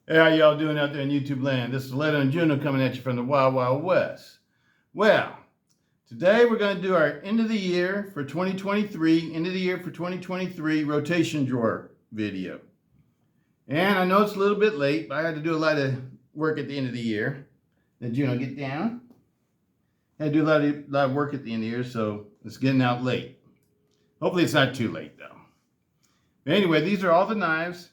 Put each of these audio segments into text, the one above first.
Hey, how y'all doing out there in YouTube land? This is Stiletto and Juno coming at you from the Wild Wild West. Well, today we're going to do our end of the year for 2023 rotation drawer video. And I know it's a little bit late, but I had to do a lot of work at the end of the year. Then Juno, get down. I had to do a lot of work at the end of the year, so it's getting out late. Hopefully it's not too late though. But anyway, these are all the knives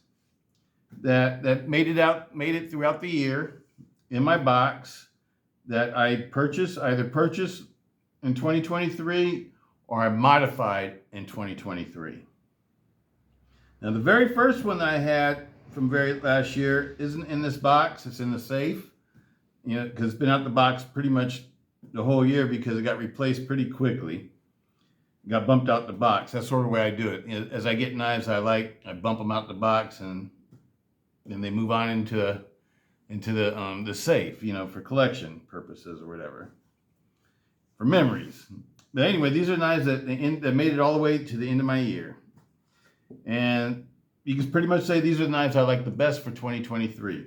that made it throughout the year in my box that I either purchased in 2023 or I modified in 2023. Now the very first one that I had from last year isn't in this box, it's in the safe. You know, because it's been out the box pretty much the whole year because it got replaced pretty quickly. It got bumped out the box. That's sort of the way I do it. As I get knives I bump them out the box and then they move on into the safe, you know, for collection purposes or whatever, for memories. But anyway, these are knives that made it all the way to the end of my year, and you can pretty much say these are the knives I like the best for 2023.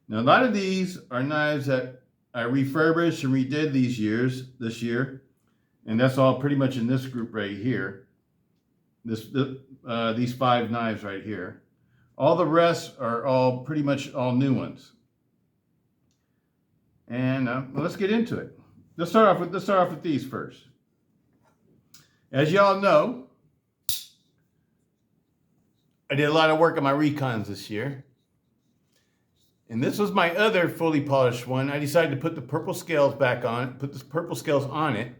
Now, a lot of these are knives that I refurbished and redid this year, and that's all pretty much in this group right here. These 5 knives right here. All the rest are all pretty much all new ones. And well, let's get into it. Let's start off with these first. As y'all know, I did a lot of work on my recons this year. And this was my other fully polished one. I decided to put the purple scales back on it, put the purple scales on it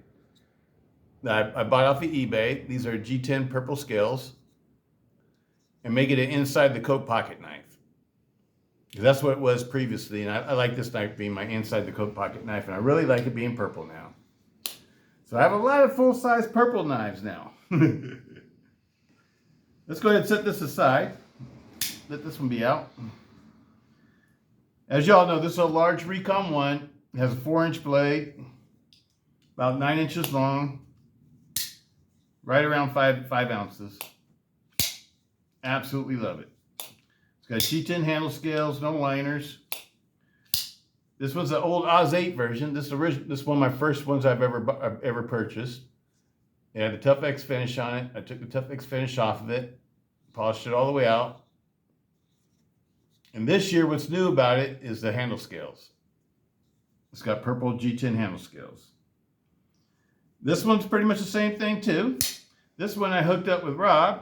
that I bought off of eBay. These are G10 purple scales. And make it an inside the coat pocket knife. That's what it was previously, and I like this knife being my inside the coat pocket knife, and I really like it being purple now. So I have a lot of full-size purple knives now. Let's go ahead and set this aside. Let this one be out. As y'all know, this is a large Recon 1. It has a 4-inch blade, about 9 inches long, right around 5 ounces. Absolutely love it. It's got G10 handle scales, no liners. This was the old Oz 8 version. This is one of my first ones I've ever purchased. It had the Tough X finish on it. I took the Tough X finish off of it, polished it all the way out. And this year, what's new about it is the handle scales. It's got purple G10 handle scales. This one's pretty much the same thing too. This one I hooked up with Rob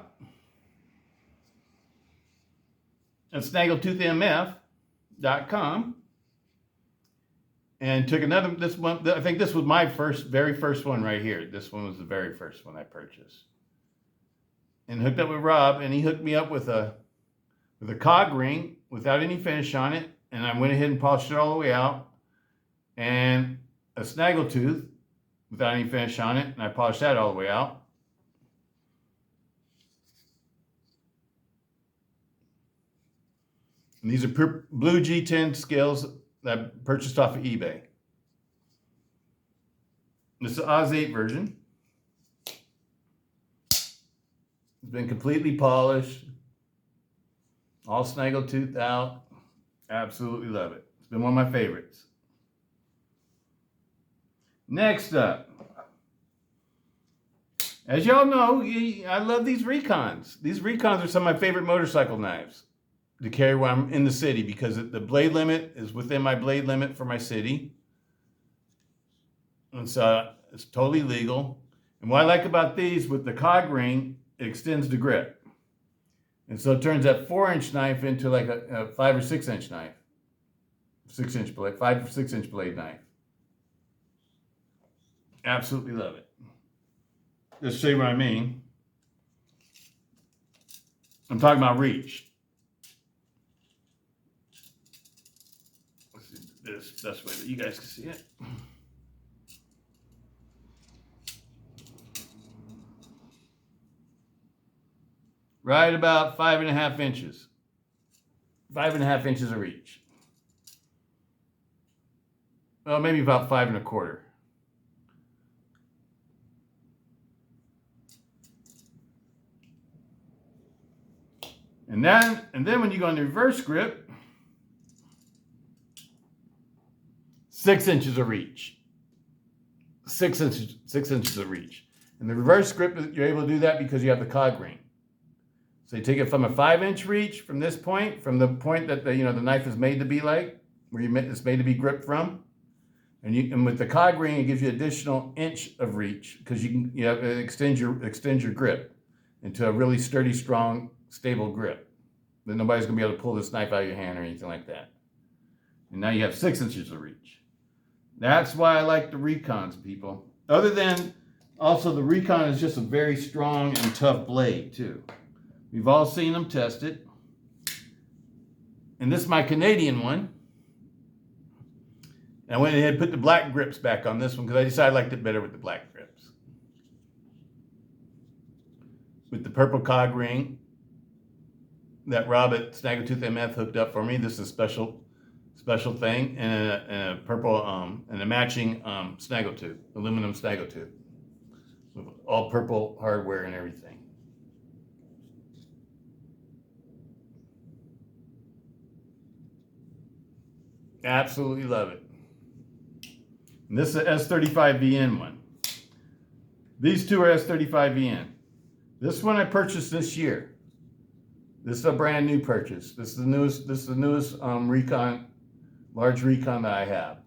at snaggletoothmf.com and took this one. I think this was my very first one right here. This one was the very first one I purchased. And hooked up with Rob, and he hooked me up with a cog ring without any finish on it, and I went ahead and polished it all the way out, and a snaggletooth without any finish on it, and I polished that all the way out. And these are blue G10 scales that I purchased off of eBay. This is the Oz 8 version. It's been completely polished. All snaggletooth out. Absolutely love it. It's been one of my favorites. Next up. As y'all know, I love these Recons. These Recons are some of my favorite motorcycle knives to carry when I'm in the city because the blade limit is within my blade limit for my city. And so it's totally legal. And what I like about these, with the cog ring, it extends the grip. And so it turns that 4-inch knife into like a 5 or 6-inch knife. 6-inch blade, 5 or 6-inch blade knife. Absolutely love it. Just show you what I mean. I'm talking about reach. Let's do this best way that you guys can see it. Right about 5.5 inches. 5.5 inches of reach. Well, maybe about 5.25. And then when you go in the reverse grip, 6 inches of reach. 6 inches of reach. And the reverse grip, you're able to do that because you have the cog ring. So you take it from a 5-inch reach from this point, from the point that the knife is made to be like, where it's made to be gripped from. And with the cog ring, it gives you additional inch of reach because it extends your grip into a really sturdy, strong, stable grip. Then nobody's gonna be able to pull this knife out of your hand or anything like that. And now you have 6 inches of reach. That's why I like the Recons, people. Other than, also the Recon is just a very strong and tough blade too. We've all seen them tested. And this is my Canadian one. And I went ahead and put the black grips back on this one because I decided I liked it better with the black grips. With the purple cog ring that Rob at Snaggletooth MF hooked up for me. This is a special thing, and a purple and a matching Snaggletooth, aluminum Snaggletooth, with all purple hardware and everything. Absolutely love it. And this is an S35VN one. These two are S35VN. This one I purchased this year. This is a brand new purchase. This is the newest Recon, large Recon that I have.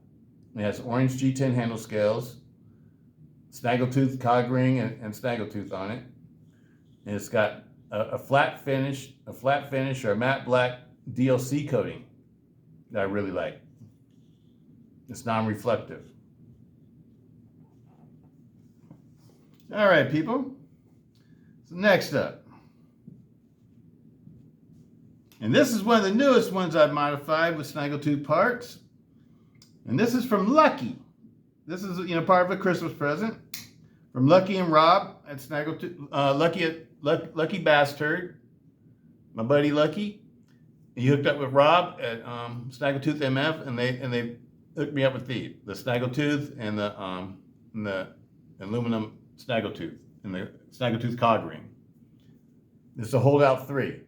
It has orange G10 handle scales, Snaggletooth cog ring and Snaggletooth on it. And it's got a flat finish or a matte black DLC coating that I really like. It's non-reflective. All right, people. So next up. And this is one of the newest ones I've modified with Snaggletooth parts. And this is from Lucky. This is, part of a Christmas present from Lucky and Rob at Snaggletooth. Lucky Bastard, my buddy Lucky. He hooked up with Rob at Snaggletooth MF, and they hooked me up with the Snaggletooth and the aluminum Snaggletooth and the Snaggletooth cog ring. This is a Holdout 3.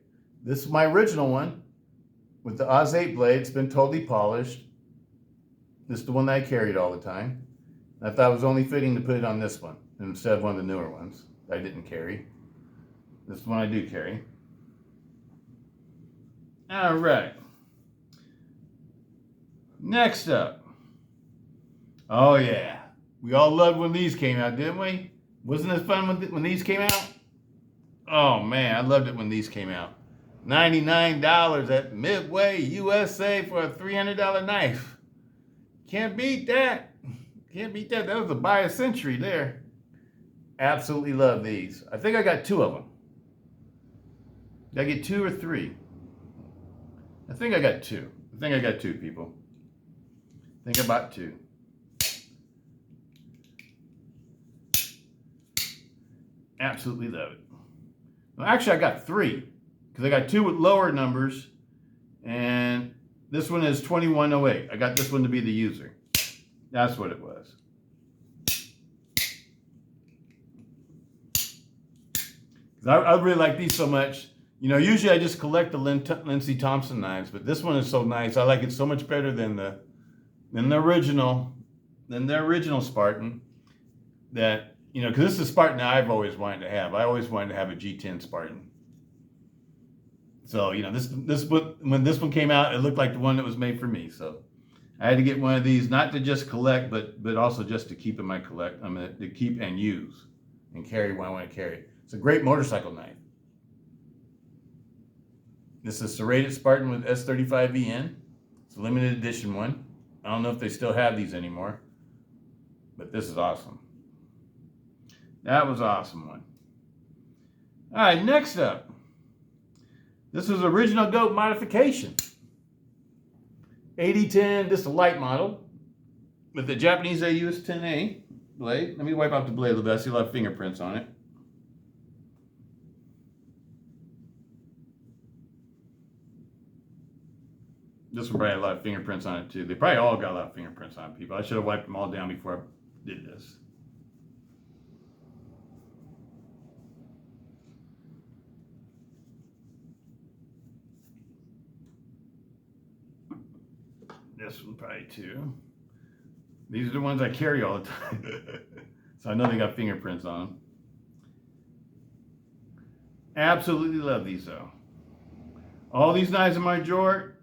This is my original one with the Oz 8 blade. It's been totally polished. This is the one that I carried all the time. I thought it was only fitting to put it on this one instead of one of the newer ones that I didn't carry. This is the one I do carry. All right. Next up. Oh yeah. We all loved when these came out, didn't we? Wasn't it fun when these came out? Oh man, I loved it when these came out. $99 at Midway, USA for a $300 knife. Can't beat that. Can't beat that. That was a buy a century there. Absolutely love these. I think I got 2 of them. Did I get 2 or 3? I think I got 2. I think I got 2, people. I think I bought 2. Absolutely love it. Well, actually, I got 3 because I got 2 with lower numbers, and this one is 2108. I got this one to be the user. That's what it was. I really like these so much. Usually I just collect the Lindsey Thompson knives, but this one is so nice. I like it so much better than the original Spartan. That because this is a Spartan that I've always wanted to have. I always wanted to have a G10 Spartan. So when this one came out, it looked like the one that was made for me. So I had to get one of these, not to just collect, but also just to keep in my to keep and use and carry when I want to carry it. It's a great motorcycle knife. This is a serrated Spartan with S35VN. It's a limited edition one. I don't know if they still have these anymore, but this is awesome. That was an awesome one. All right, next up. This was original goat modification. 8010, this is a light model with the Japanese AUS 10A blade. Let me wipe out the blade a little bit. I see a lot of fingerprints on it. This one probably had a lot of fingerprints on it too. They probably all got a lot of fingerprints on it, people. I should have wiped them all down before I did this. This one probably too. These are the ones I carry all the time. So I know they got fingerprints on them. Absolutely love these though. All these knives in my drawer,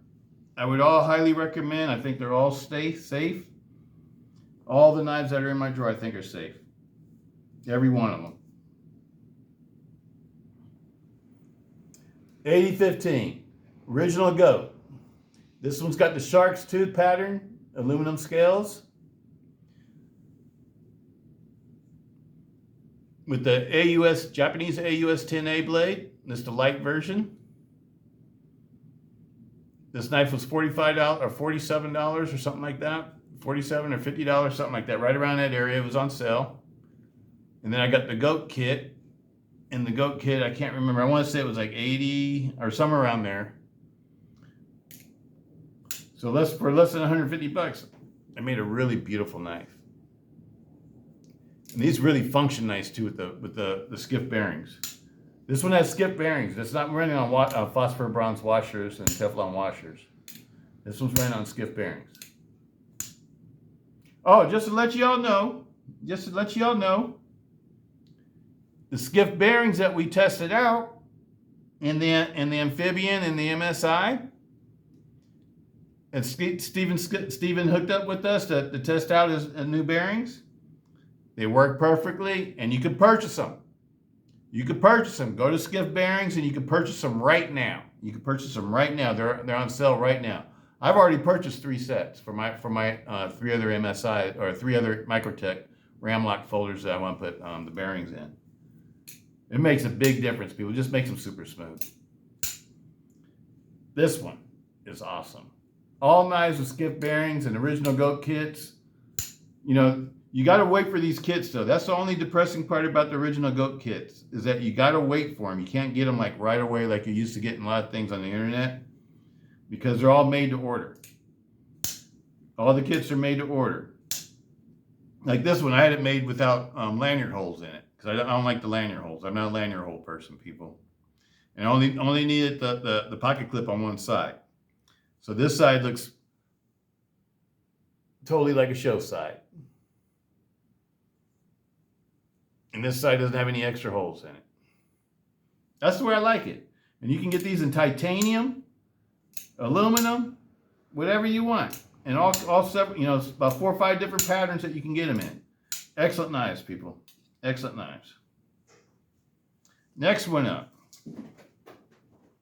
I would all highly recommend. I think they're all safe. All the knives that are in my drawer I think are safe. Every one of them. 8015, original goat. This one's got the shark's tooth pattern, aluminum scales. With the Japanese AUS 10A blade. This is the light version. This knife was $45 or $47 or something like that. $47 or $50, something like that. Right around that area. It was on sale. And then I got the goat kit. And the goat kit, I can't remember. I want to say it was like 80 or somewhere around there. So for less than 150 bucks, I made a really beautiful knife. And these really function nice too with the skiff bearings. This one has skiff bearings. It's not running on phosphor bronze washers and Teflon washers. This one's running on skiff bearings. Oh, just to let you all know, the skiff bearings that we tested out in the amphibian and the MSI, and Steven hooked up with us to test out his new bearings. They work perfectly, and you can purchase them. Go to Skiff Bearings, and you can purchase them right now. They're on sale right now. I've already purchased 3 sets for my 3 other MSI or 3 other Microtech RAM-LOK folders that I want to put the bearings in. It makes a big difference, people. It just makes them super smooth. This one is awesome. All knives with skiff bearings and original goat kits. You know, you got to wait for these kits, though. That's the only depressing part about the original goat kits, is that you got to wait for them. You can't get them like right away like you used to getting a lot of things on the internet, because they're all made to order. All the kits are made to order. Like this one, I had it made without lanyard holes in it, because I don't like the lanyard holes. I'm not a lanyard hole person, people. And I only needed the pocket clip on one side. So this side looks totally like a show side. And this side doesn't have any extra holes in it. That's the way I like it. And you can get these in titanium, aluminum, whatever you want. And all separate, it's about 4 or 5 different patterns that you can get them in. Excellent knives, people. Excellent knives. Next one up.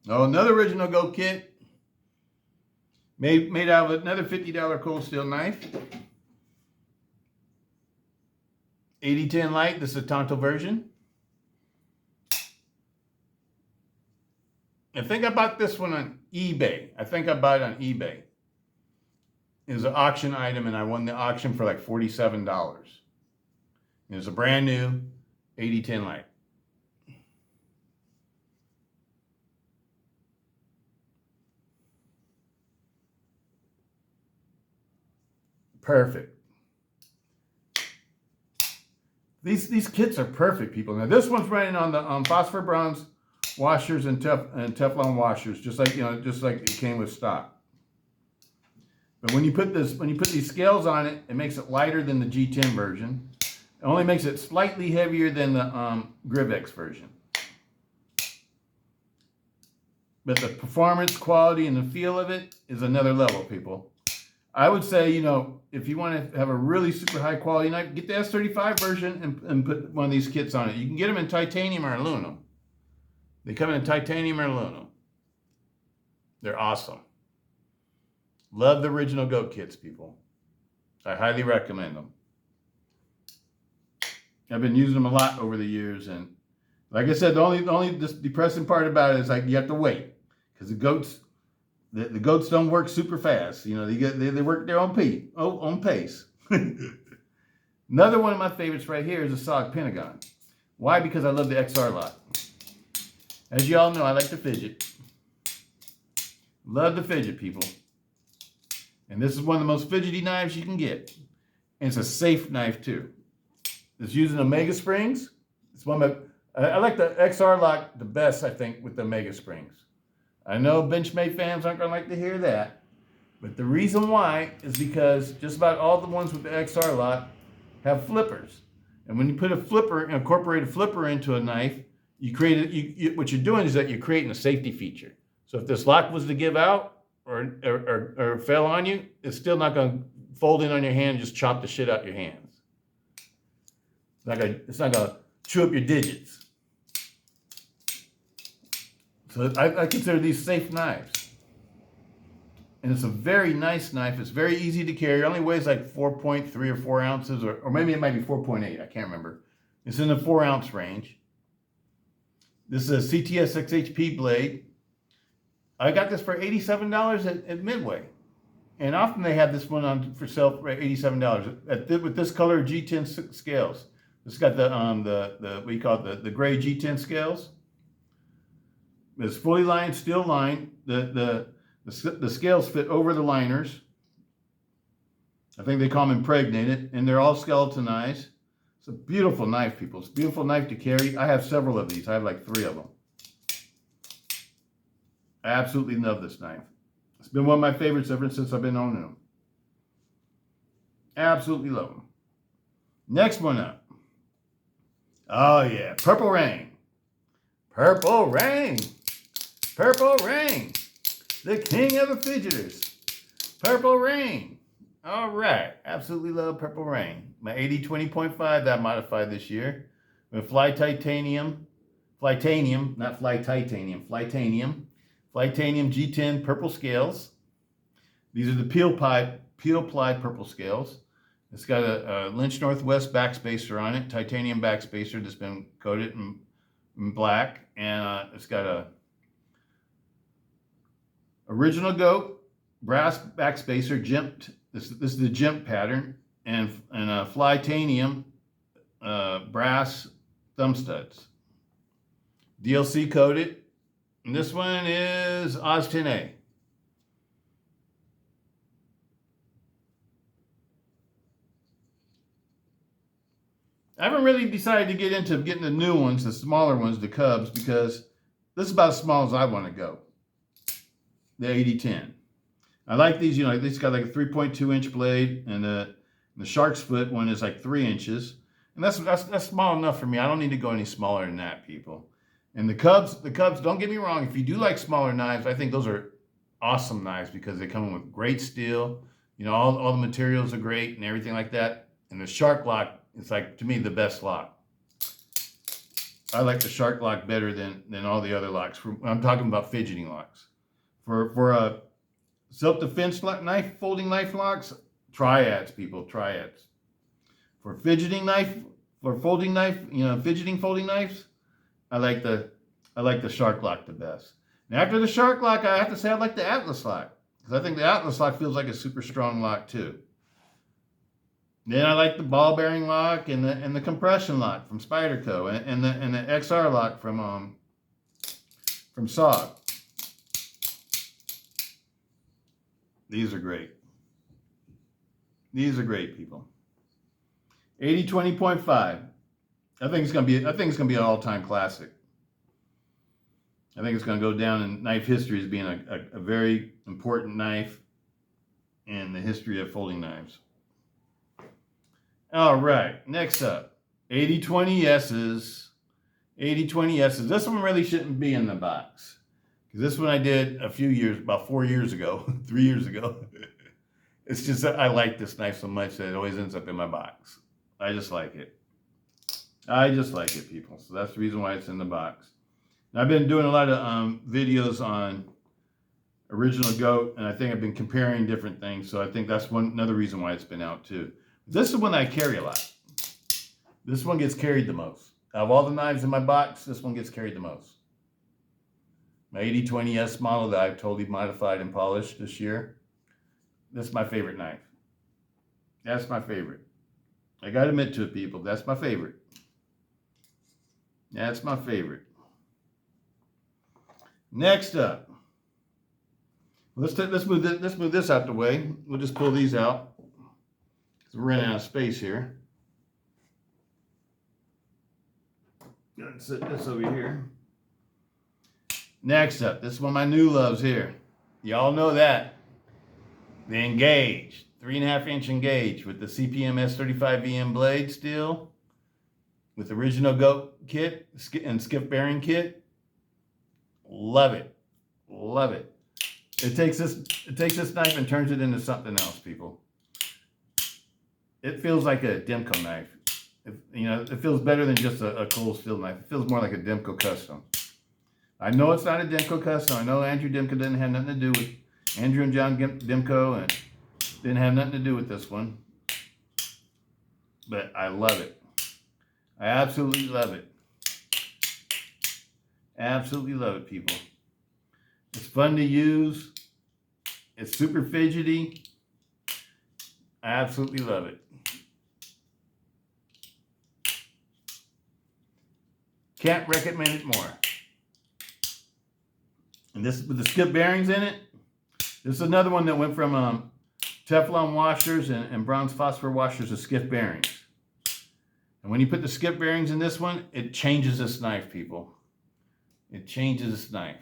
Oh, another original goat kit. Made out of another $50 cold steel knife. 8010 light. This is a Tonto version. I think I bought this one on eBay. It was an auction item, and I won the auction for like $47. It was a brand new 8010 light. Perfect. These kits are perfect, people. Now this one's running on the phosphor bronze washers and Teflon washers, just like it came with stock. But when you put these scales on it, it makes it lighter than the G10 version. It only makes it slightly heavier than the Grivex version. But the performance, quality, and the feel of it is another level, people. I would say, if you want to have a really super high quality knife, get the S35 version and put one of these kits on it. You can get them in titanium or aluminum. They come in titanium or aluminum. They're awesome. Love the original goat kits, people. I highly recommend them. I've been using them a lot over the years, and like I said, the only depressing part about it is like you have to wait, because the goats don't work super fast. They work their own pace. Another one of my favorites right here is a SOG Pentagon. Why? Because I love the XR-LOK. As you all know, I like to fidget. Love to fidget, people. And this is one of the most fidgety knives you can get. And it's a safe knife too. It's using Omega springs. It's one of I like the XR-LOK the best, I think, with the Omega springs. I know Benchmade fans aren't going to like to hear that, But the reason why is because just about all the ones with the XR lock have flippers. And when you put incorporate a flipper into a knife, what you're doing is that you're creating a safety feature. So if this lock was to give out or fell on you, it's still not going to fold in on your hand and just chop the shit out your hands. It's not going to chew up your digits. So I consider these safe knives. And it's a very nice knife. It's very easy to carry. It only weighs like 4.3 or 4 ounces, or maybe it might be 4.8. I can't remember. It's in the 4-ounce range. This is a CTS XHP blade. I got this for $87 at Midway. And often they have this one on for sale for $87 with this color G10 scales. It's got the what you call it, the gray G10 scales. It's fully lined, steel lined. The scales fit over the liners. I think they call them impregnated, and they're all skeletonized. It's a beautiful knife, people. It's a beautiful knife to carry. I have several of these. I have like 3 of them. I absolutely love this knife. It's been one of my favorites ever since I've been owning them. Absolutely love them. Next one up. Oh yeah, Purple Rain. Purple Rain. Purple Rain. The king of the fidgeters. Purple Rain. All right. Absolutely love Purple Rain. My 80-20.5 that I modified this year. With Flytanium, not Fly Titanium, Flytanium G10 purple scales. These are the peel ply purple scales. It's got a Lynch Northwest backspacer on it, titanium backspacer that's been coated in black, and it's got a original goat brass backspacer, jimped. This is the jimp pattern, and a Flytanium brass thumb studs. DLC coated. And this one is Oz 10A. I haven't really decided to get into getting the new ones, the smaller ones, the Cubs, because this is about as small as I want to go. The 80-10. I like these, these got like a 3.2-inch blade, and the Shark's Foot one is like 3 inches. And that's small enough for me. I don't need to go any smaller than that, people. And the Cubs, don't get me wrong, if you do like smaller knives, I think those are awesome knives because they come with great steel. All the materials are great and everything like that. And the Shark Lock, it's like, to me, the best lock. I like the Shark Lock better than all the other locks. I'm talking about fidgeting locks. For a self-defense knife, folding knife locks, triads, people, triads. For fidgeting knife, for folding knife, fidgeting folding knives, I like the Shark Lock the best. And after the Shark Lock, I have to say I like the Atlas Lock, because I think the Atlas Lock feels like a super strong lock too. Then I like the ball bearing lock and the compression lock from Spyderco, and the XR lock from SOG. These are great. These are great, people. 80-20.5. I think it's gonna be an all-time classic. I think it's gonna go down in knife history as being a very important knife in the history of folding knives. All right, next up, 80-20S's. 80-20S's. This one really shouldn't be in the box, because this one I did about 4 years ago, 3 years ago. It's just that I like this knife so much that it always ends up in my box. I just like it. I just like it, people. So that's the reason why it's in the box. And I've been doing a lot of videos on original goat, and I think I've been comparing different things. So I think that's another reason why it's been out too. This is one I carry a lot. This one gets carried the most. Out of all the knives in my box, this one gets carried the most. My 80-20S model that I've totally modified and polished this year. This is my favorite knife. That's my favorite. I gotta admit to it, people. That's my favorite. That's my favorite. Next up, let's move this out the way. We'll just pull these out, because we're running out of space here. Gonna set this over here. Next up, this is one of my new loves here. Y'all know that. The Engage, 3.5-inch Engage with the CPMS 35VM blade steel, with original goat kit and skip bearing kit. Love it, love it. It takes this knife and turns it into something else, people. It feels like a Demco knife. It feels better than just a cold steel knife. It feels more like a Demco custom. I know it's not a Demco custom. I know Andrew Demco didn't have nothing to do with Andrew and John Demco, and didn't have nothing to do with this one. But I love it. I absolutely love it. Absolutely love it, people. It's fun to use. It's super fidgety. I absolutely love it. Can't recommend it more. And this with the skip bearings in it. This is another one that went from Teflon washers and bronze phosphor washers to skip bearings. And when you put the skip bearings in this one, it changes this knife, people. It changes this knife.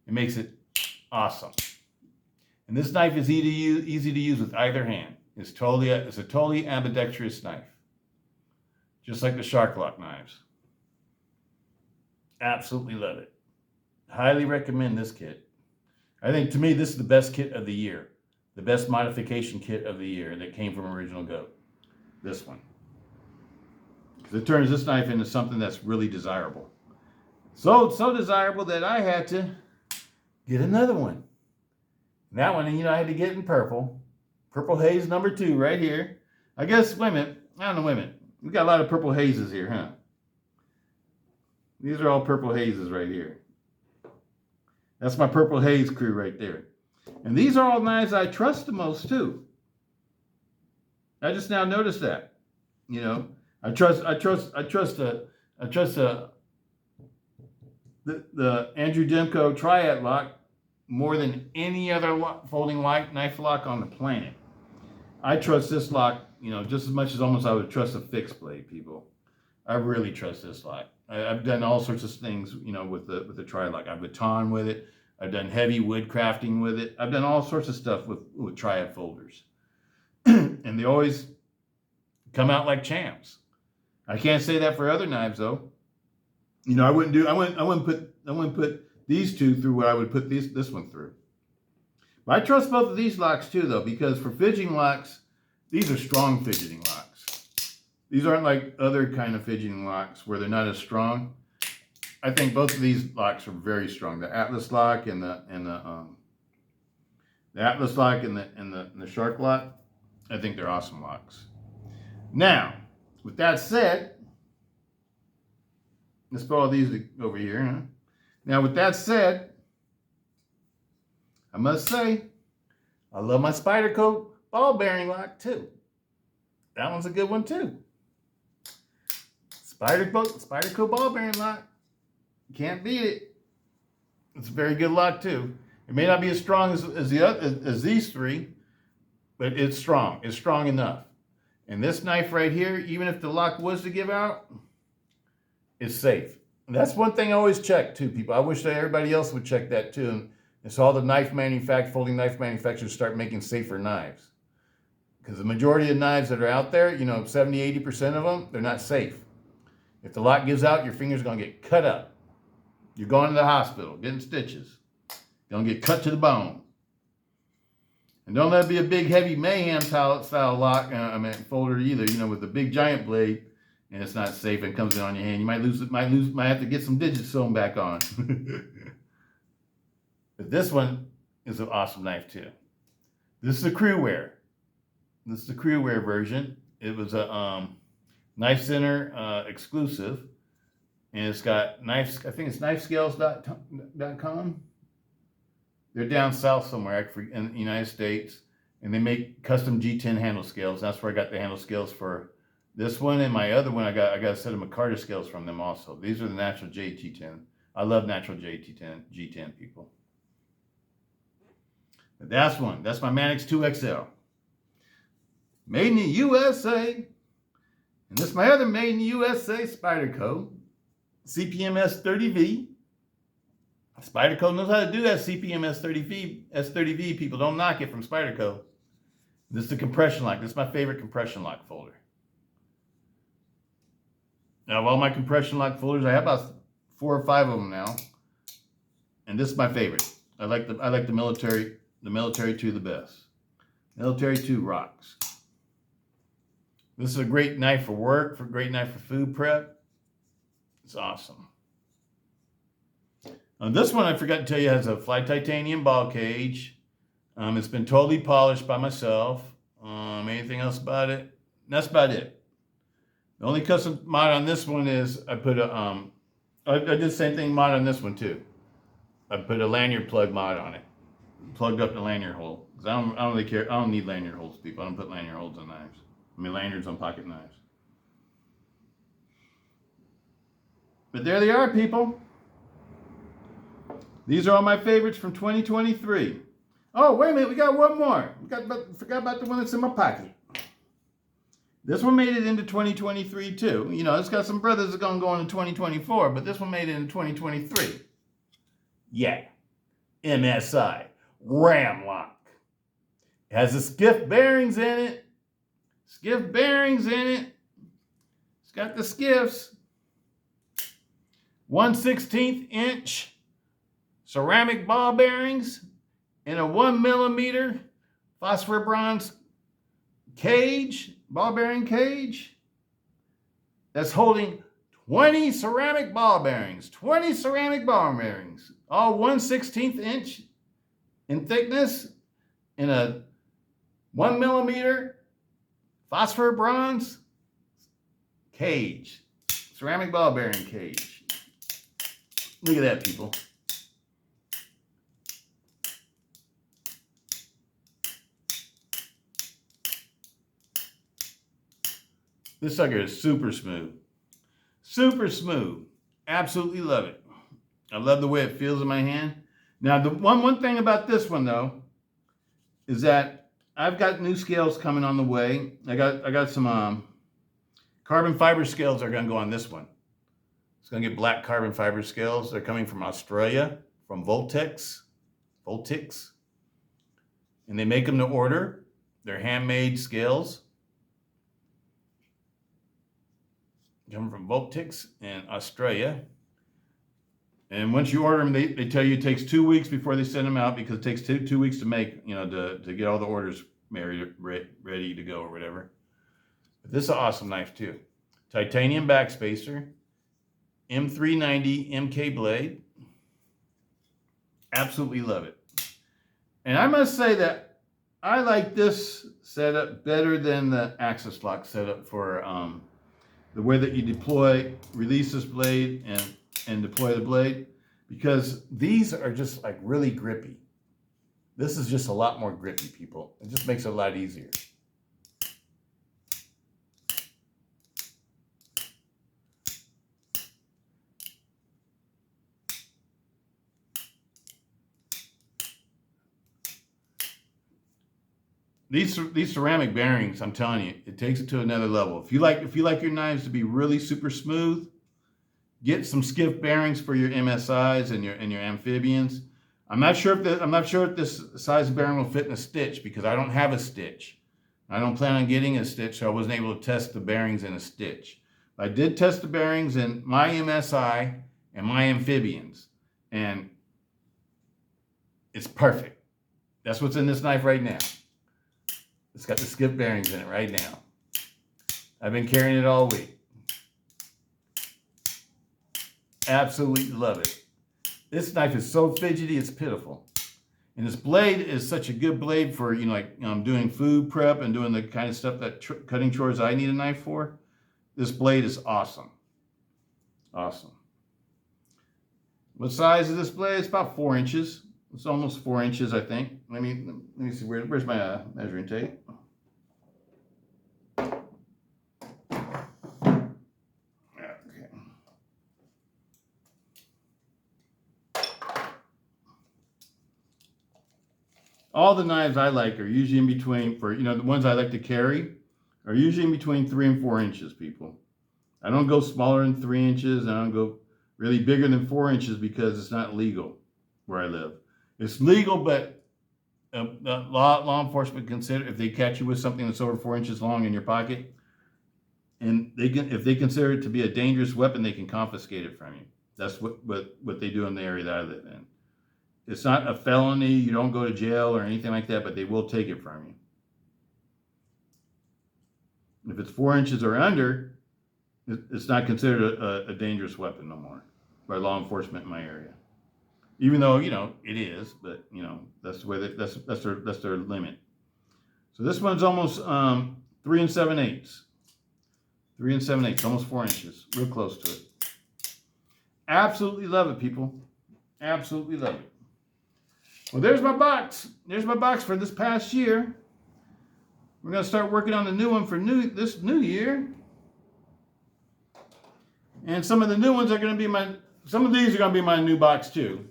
It makes it awesome. And this knife is easy to use with either hand. It's a totally ambidextrous knife. Just like the Shark-LOK knives. Absolutely love it. Highly recommend this kit. I think, to me, this is the best kit of the year. The best modification kit of the year that came from Original Goat. This one. Because it turns this knife into something that's really desirable. So desirable that I had to get another one. And that one, I had to get in purple. Purple Haze number 2 right here. I guess, wait a minute. We got a lot of purple hazes here, huh? These are all purple hazes right here. That's my purple haze crew right there. And these are all knives I trust the most too. I just now noticed that. I trust the Andrew Demco Triad lock more than any other folding knife lock on the planet. I trust this lock, just as much as almost I would trust a fixed blade, people. I really trust this lock. I've done all sorts of things, with the Tri-Lock. I've baton with it. I've done heavy wood crafting with it. I've done all sorts of stuff with Triad folders. And they always come out like champs. I can't say that for other knives though. I wouldn't put these two through what I would put this one through. But I trust both of these locks too though, because for fidgeting locks, these are strong fidgeting locks. These aren't like other kind of fidgeting locks where they're not as strong. I think both of these locks are very strong. The Atlas lock and the Atlas lock and the Shark lock, I think they're awesome locks. Now, with that said, let's put all these over here. Huh? Now, with that said, I must say, I love my Spyderco ball bearing lock too. That one's a good one too. Spyderco ball bearing lock. Can't beat it. It's a very good lock too. It may not be as strong as these three, but it's strong. It's strong enough. And this knife right here, even if the lock was to give out, it's safe. And that's one thing I always check too, people. I wish that everybody else would check that too. And so all the folding knife manufacturers start making safer knives. Because the majority of knives that are out there, 70, 80% of them, they're not safe. If the lock gives out, your finger's going to get cut up. You're going to the hospital, getting stitches. You're going to get cut to the bone. And don't let it be a big, heavy mayhem style lock, folder either, with a big giant blade, and it's not safe and comes in on your hand. You might have to get some digits sewn back on. But this one is an awesome knife too. This is a crew wear. This is the crew wear version. It was a Knife Center exclusive. And it's got knives, I think it's knifescales.com. They're down south somewhere in the United States. And they make custom G10 handle scales. That's where I got the handle scales for this one. And my other one, I got a set of McCarter scales from them also. These are the natural JT10. I love natural G10 people. But that's one. That's my Manix 2XL. Made in the USA. And this is my other Made in the USA Spyderco CPMS 30V. Spyderco knows how to do that CPM S30V. People, don't knock it from Spyderco. This is the compression lock. This is my favorite compression lock folder. Now, of all my compression lock folders, I have about 4 or 5 of them now, and this is my favorite. I like the military 2 the best. Military 2 rocks. This is a great knife for work, great knife for food prep. It's awesome. This one, I forgot to tell you, has a fly titanium ball cage. It's been totally polished by myself. Anything else about it? That's about it. The only custom mod on this one is I put a, I did the same thing mod on this one too. I put a lanyard plug mod on it. Plugged up the lanyard hole. Because I don't really care. I don't need lanyard holes, people. I don't put lanyard holes on knives. I mean, lanyards on pocket knives. But there they are, people. These are all my favorites from 2023. Oh, wait a minute. We got one more. Forgot about the one that's in my pocket. This one made it into 2023 too. You know, it's got some brothers that are going to go into 2024, but this one made it into 2023. Yeah. MSI. RAM-LOK. It has the skiff bearings in it. Skiff bearings in it. It's got the skiffs. 1/16 inch ceramic ball bearings in a 1 millimeter phosphor bronze cage, ball bearing cage, that's holding 20 ceramic ball bearings. 20 ceramic ball bearings. All 1/16 inch in thickness in a 1 millimeter phosphor bronze cage. Ceramic ball bearing cage. Look at that, people. This sucker is super smooth. Super smooth. Absolutely love it. I love the way it feels in my hand. Now, the one thing about this one, though, is that I've got new scales coming on the way. I got some carbon fiber scales that are going to go on this one. It's going to get black carbon fiber scales. They're coming from Australia, from Voltex. And they make them to order. They're handmade scales. Coming from Voltex in Australia. And once you order them, they tell you it takes 2 weeks before they send them out, because it takes two weeks to make, you know, to get all the orders ready to go or whatever. But this is an awesome knife too. Titanium backspacer, M390 MK blade. Absolutely love it. And I must say that I like this setup better than the Axis lock setup for the way that you release this blade and deploy the blade, because these are just like really grippy. This is just a lot more grippy, people. It just makes it a lot easier. These ceramic bearings, I'm telling you, it takes it to another level. If you like your knives to be really super smooth, get some skiff bearings for your MSIs and your amphibians. I'm not sure if this size bearing will fit in a stitch, because I don't have a stitch. I don't plan on getting a stitch, so I wasn't able to test the bearings in a stitch. I did test the bearings in my MSI and my amphibians, and it's perfect. That's what's in this knife right now. It's got the skiff bearings in it right now. I've been carrying it all week. Absolutely love it. This knife is so fidgety, it's pitiful. And this blade is such a good blade for, you know, like doing food prep and doing the kind of stuff that cutting chores I need a knife for. This blade is awesome. Awesome. What size is this blade? It's about 4 inches. It's almost 4 inches, I think. Let me see, where's my measuring tape? Okay. All the knives I like are usually in between, for, you know, the ones I like to carry are usually in between 3 and 4 inches, people. I don't go smaller than 3 inches, and I don't go really bigger than 4 inches, because it's not legal. where I live. It's legal, but law enforcement consider, if they catch you with something that's over 4 inches long in your pocket, and if they consider it to be a dangerous weapon, they can confiscate it from you. That's what they do in the area that I live in. It's not a felony. You don't go to jail or anything like that, but they will take it from you. If it's 4 inches or under, it's not considered a dangerous weapon no more by law enforcement in my area. Even though, it is, but, that's the way that's their limit. So this one's almost 3 7/8. 3 7/8, almost 4 inches, real close to it. Absolutely love it, people. Absolutely love it. Well, there's my box. There's my box for this past year. We're going to start working on the new one for this new year. And some of the new ones are going to be some of these are going to be my new box too.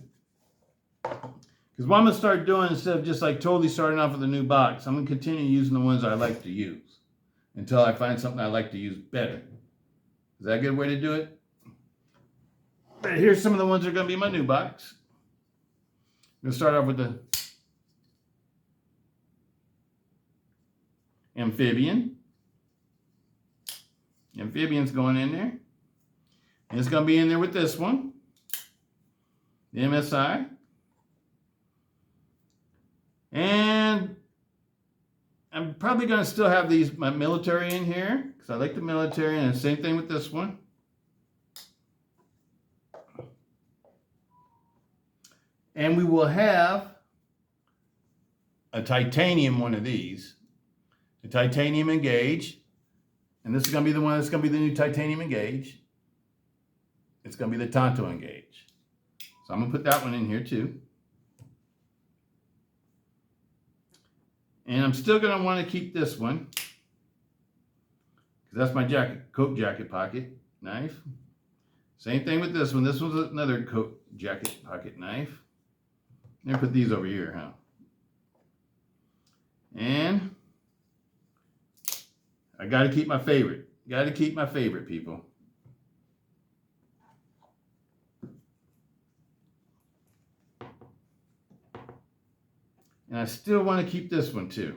Because what I'm going to start doing, instead of just like totally starting off with a new box, I'm going to continue using the ones I like to use until I find something I like to use better. Is that a good way to do it? But here's some of the ones that are going to be my new box. I'm going to start off with the amphibian. The amphibian's going in there. And it's going to be in there with this one, the MSI. And I'm probably going to still have my military in here, because I like the military, and the same thing with this one. And we will have a titanium one of these, a titanium Engage. And this is going to be the one that's going to be the new titanium Engage. It's going to be the Tonto Engage. So I'm going to put that one in here too. And I'm still going to want to keep this one, because that's my coat jacket pocket knife. Same thing with this one. This one's another coat jacket pocket knife. And put these over here, huh? And I got to keep my favorite. Got to keep my favorite, people. And I still want to keep this one too.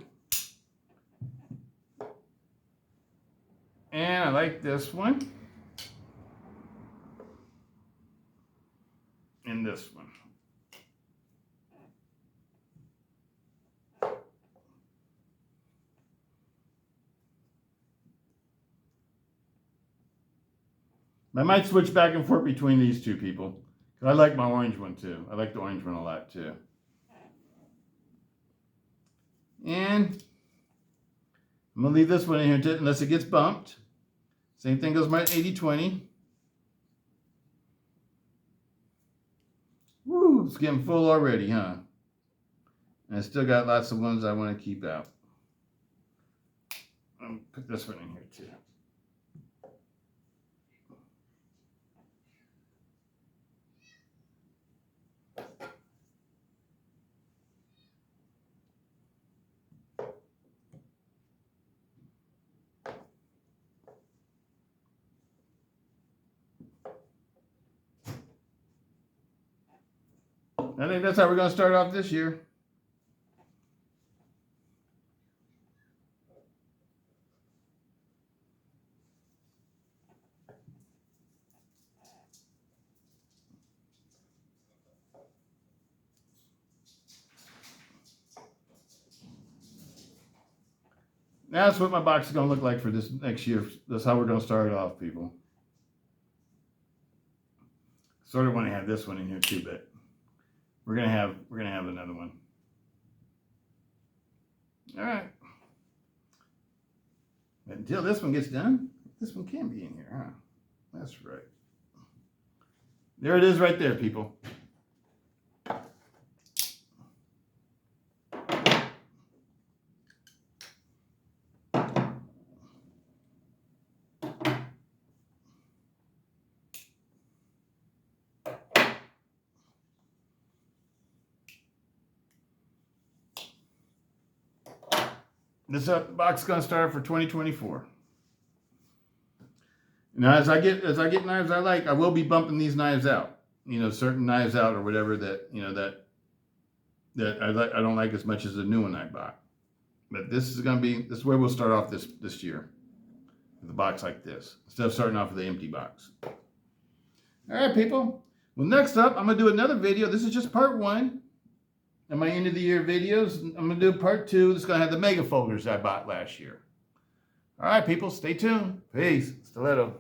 And I like this one. And this one. I might switch back and forth between these two, people. I like my orange one too. I like the orange one a lot too. And I'm going to leave this one in here unless it gets bumped. Same thing goes with my 80-20. Woo, it's getting full already, huh? And I still got lots of ones I want to keep out. I'll put this one in here too. I think that's how we're going to start off this year. Now that's what my box is going to look like for this next year. That's how we're going to start it off, people. Sort of want to have this one in here too, but we're gonna have another one. All right. Until this one gets done, this one can be in here, huh? That's right. There it is right there, people. This box is going to start for 2024. Now, as I get knives I like, I will be bumping these knives out. certain knives out or whatever that, that I don't like as much as the new one I bought. But this is where we'll start off this year. With a box like this, instead of starting off with the empty box. All right, people. Well, next up, I'm going to do another video. This is just part 1 of my end of the year videos. I'm going to do part 2. This is going to have the mega folders I bought last year. All right, people, stay tuned. Peace. Stiletto.